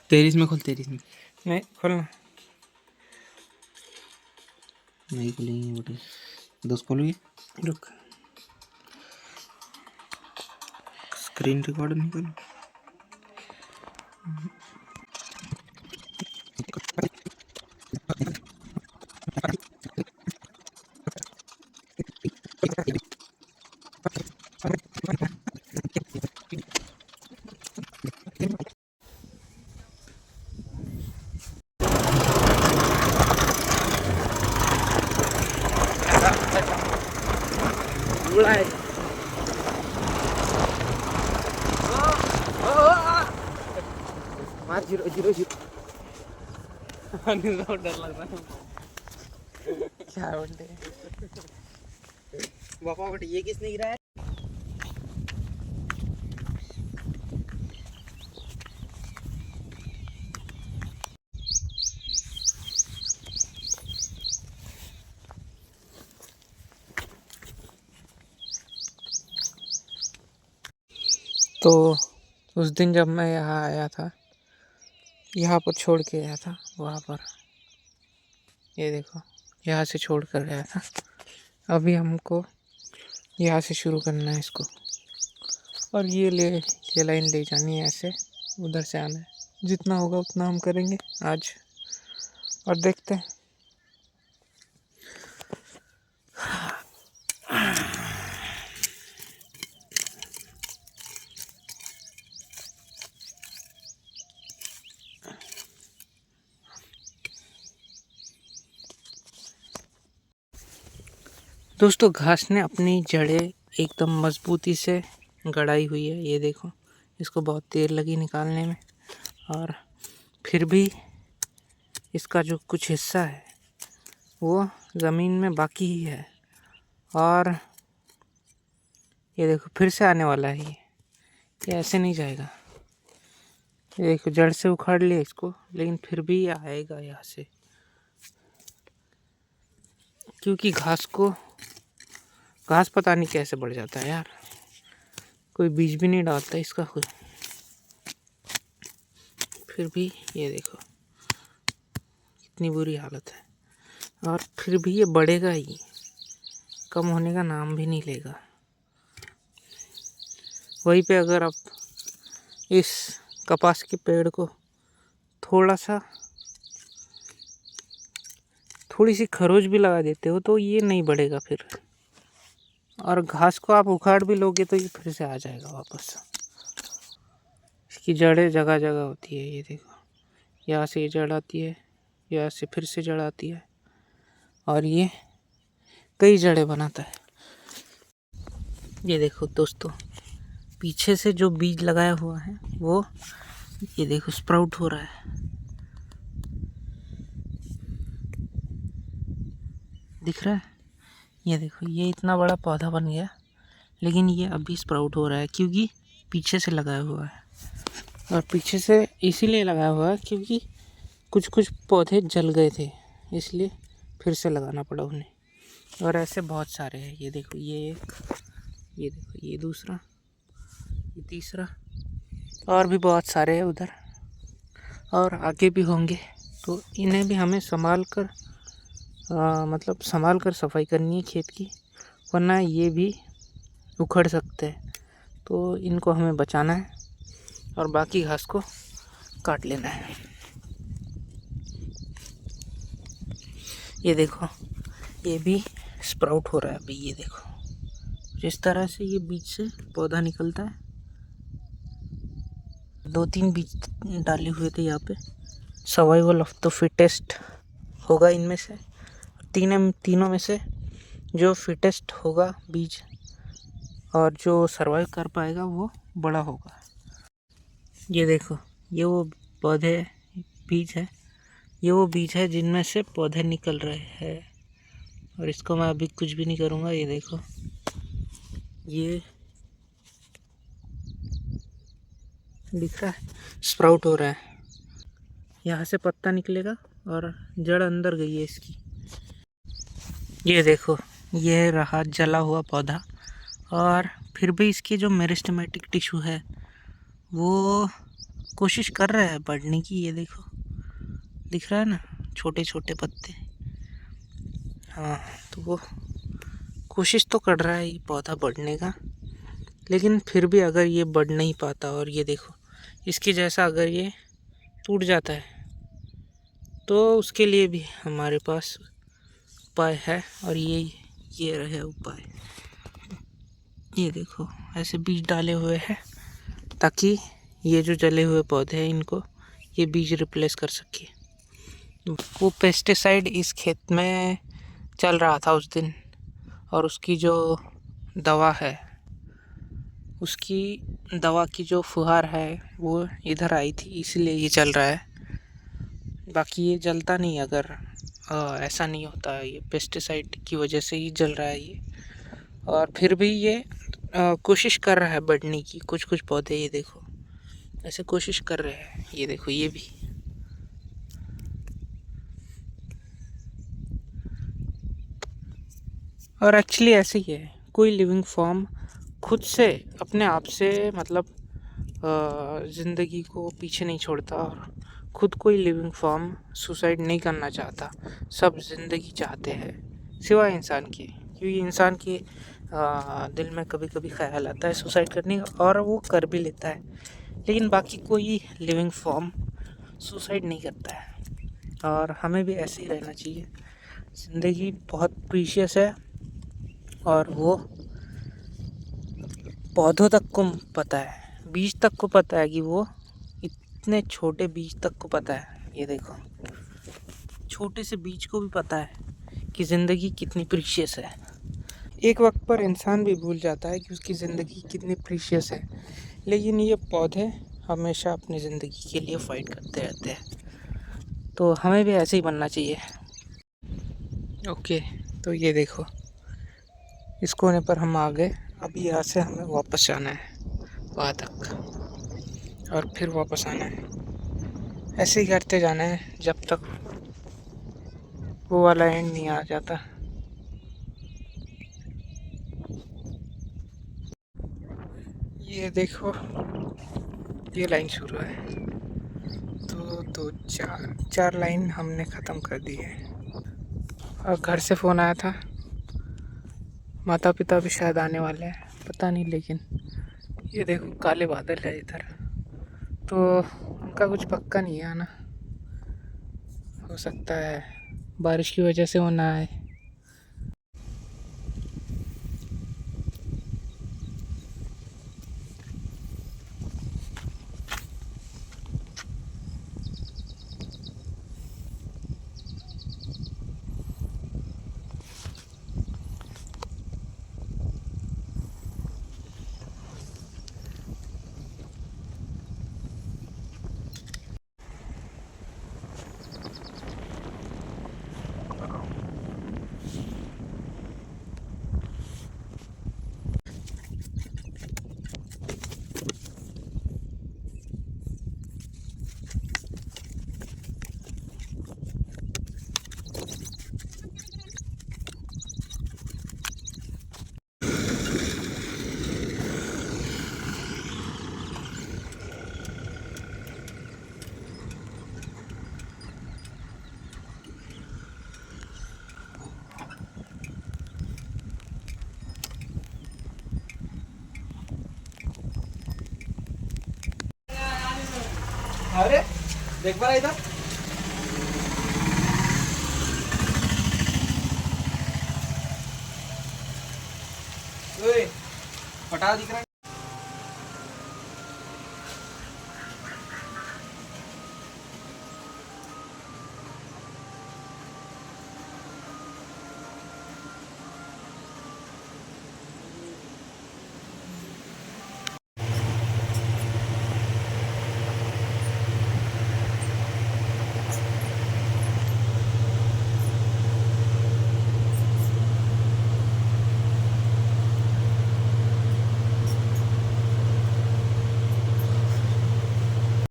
तेरीस में खोल, तेरीस में नहीं खोलना, नहीं खुलेंगे बेटे। 10 खोलोगे? रुक। स्क्रीन रिकॉर्ड नहीं करो। उड़ा है। 5-0-0-0। डर लग रहा है। क्या बोलते हैं पापा बेटे, ये किसने गिराया? तो उस दिन जब मैं यहाँ आया था, यहाँ पर छोड़ के आया था, वहाँ पर ये देखो, यहाँ से छोड़ कर गया था। अभी हमको यहाँ से शुरू करना है इसको, और ये लाइन ले जानी है, ऐसे उधर से आना है। जितना होगा उतना हम करेंगे आज, और देखते हैं। दोस्तों, घास ने अपनी जड़ें एकदम मजबूती से गड़ाई हुई है, ये देखो। इसको बहुत देर लगी निकालने में, और फिर भी इसका जो कुछ हिस्सा है वो ज़मीन में बाकी ही है। और ये देखो, फिर से आने वाला है ये ऐसे नहीं जाएगा। ये देखो, जड़ से उखाड़ लिया इसको, लेकिन फिर भी ये आएगा यहाँ से, क्योंकि घास पता नहीं कैसे बढ़ जाता है यार। कोई बीज भी नहीं डालता इसका कोई, फिर भी ये देखो कितनी बुरी हालत है। और फिर भी ये बढ़ेगा ही, कम होने का नाम भी नहीं लेगा। वहीं पे अगर आप इस कपास के पेड़ को थोड़ी सी खरोच भी लगा देते हो तो ये नहीं बढ़ेगा फिर। और घास को आप उखाड़ भी लोगे तो ये फिर से आ जाएगा वापस। इसकी जड़ें जगह जगह होती है, ये देखो, यहाँ से ये जड़ आती है, यहाँ से फिर से जड़ आती है, और ये कई जड़ें बनाता है। ये देखो दोस्तों, पीछे से जो बीज लगाया हुआ है वो ये देखो स्प्राउट हो रहा है, दिख रहा है? ये देखो, ये इतना बड़ा पौधा बन गया, लेकिन ये अभी स्प्राउट हो रहा है क्योंकि पीछे से लगाया हुआ है। और पीछे से इसीलिए लगाया हुआ है क्योंकि कुछ कुछ पौधे जल गए थे, इसलिए फिर से लगाना पड़ा उन्हें। और ऐसे बहुत सारे हैं, ये देखो, ये एक, ये देखो, ये दूसरा, ये तीसरा, और भी बहुत सारे हैं उधर, और आगे भी होंगे। तो इन्हें भी हमें संभाल कर सफाई करनी है खेत की, वरना ये भी उखड़ सकते हैं। तो इनको हमें बचाना है और बाकी घास को काट लेना है। ये देखो, ये भी स्प्राउट हो रहा है अभी, ये देखो। जिस तरह से ये बीज से पौधा निकलता है, 2-3 बीज डाले हुए थे यहाँ पे। सर्वाइवल ऑफ द फिटेस्ट होगा इनमें से, तीनों में से जो फिटेस्ट होगा बीज और जो सरवाइव कर पाएगा वो बड़ा होगा। ये देखो, ये वो बीज है, ये वो बीज है जिनमें से पौधे निकल रहे हैं। और इसको मैं अभी कुछ भी नहीं करूँगा। ये देखो, ये दिख रहा है, स्प्राउट हो रहा है। यहाँ से पत्ता निकलेगा और जड़ अंदर गई है इसकी। ये देखो, ये रहा जला हुआ पौधा, और फिर भी इसकी जो मेरिस्टेमेटिक टिश्यू है वो कोशिश कर रहा है बढ़ने की। ये देखो, दिख रहा है ना, छोटे छोटे पत्ते। हाँ, तो वो कोशिश तो कर रहा है ये पौधा बढ़ने का, लेकिन फिर भी अगर ये बढ़ नहीं पाता, और ये देखो इसके जैसा अगर ये टूट जाता है, तो उसके लिए भी हमारे पास उपाय है। और ये रहे उपाय। ये देखो ऐसे बीज डाले हुए हैं, ताकि ये जो जले हुए पौधे हैं इनको ये बीज रिप्लेस कर सके। वो पेस्टिसाइड इस खेत में चल रहा था उस दिन, और उसकी जो दवा है, उसकी दवा की जो फुहार है वो इधर आई थी, इसलिए ये चल रहा है। बाकी ये जलता नहीं अगर ऐसा नहीं होता। ये पेस्टिसाइड की वजह से ही जल रहा है ये। और फिर भी ये कोशिश कर रहा है बढ़ने की। कुछ कुछ पौधे ये देखो ऐसे कोशिश कर रहे हैं। ये देखो ये भी। और एक्चुअली ऐसे ही है, कोई लिविंग फॉर्म खुद से अपने आप से मतलब ज़िंदगी को पीछे नहीं छोड़ता, और खुद कोई लिविंग फॉर्म सुसाइड नहीं करना चाहता। सब ज़िंदगी चाहते हैं सिवाय इंसान के, क्योंकि इंसान के दिल में कभी कभी ख्याल आता है सुसाइड करने का, और वो कर भी लेता है। लेकिन बाकी कोई लिविंग फॉर्म सुसाइड नहीं करता है। और हमें भी ऐसे ही रहना चाहिए। ज़िंदगी बहुत प्रीशियस है, और वो पौधों तक को पता है, बीज तक को पता है कि वो इतने छोटे बीज तक को पता है। ये देखो छोटे से बीज को भी पता है कि ज़िंदगी कितनी प्रीशियस है। एक वक्त पर इंसान भी भूल जाता है कि उसकी ज़िंदगी कितनी प्रीशियस है, लेकिन ये पौधे हमेशा अपनी ज़िंदगी के लिए फ़ाइट करते रहते हैं। तो हमें भी ऐसे ही बनना चाहिए। ओके, तो ये देखो इस कोने पर हम आ गए। अभी यहाँ से हमें वापस जाना है वहाँ तक, और फिर वापस आना है। ऐसे ही करते जाना है जब तक वो वाला एंड नहीं आ जाता। ये देखो ये लाइन शुरू है, तो दो चार लाइन हमने ख़त्म कर दी है। और घर से फ़ोन आया था, माता पिता भी शायद आने वाले हैं, पता नहीं। लेकिन ये देखो काले बादल है इधर, तो उनका कुछ पक्का नहीं है आना। हो सकता है बारिश की वजह से वो ना आए। अरे देख पा रहा इधर पटा दिख रहा है।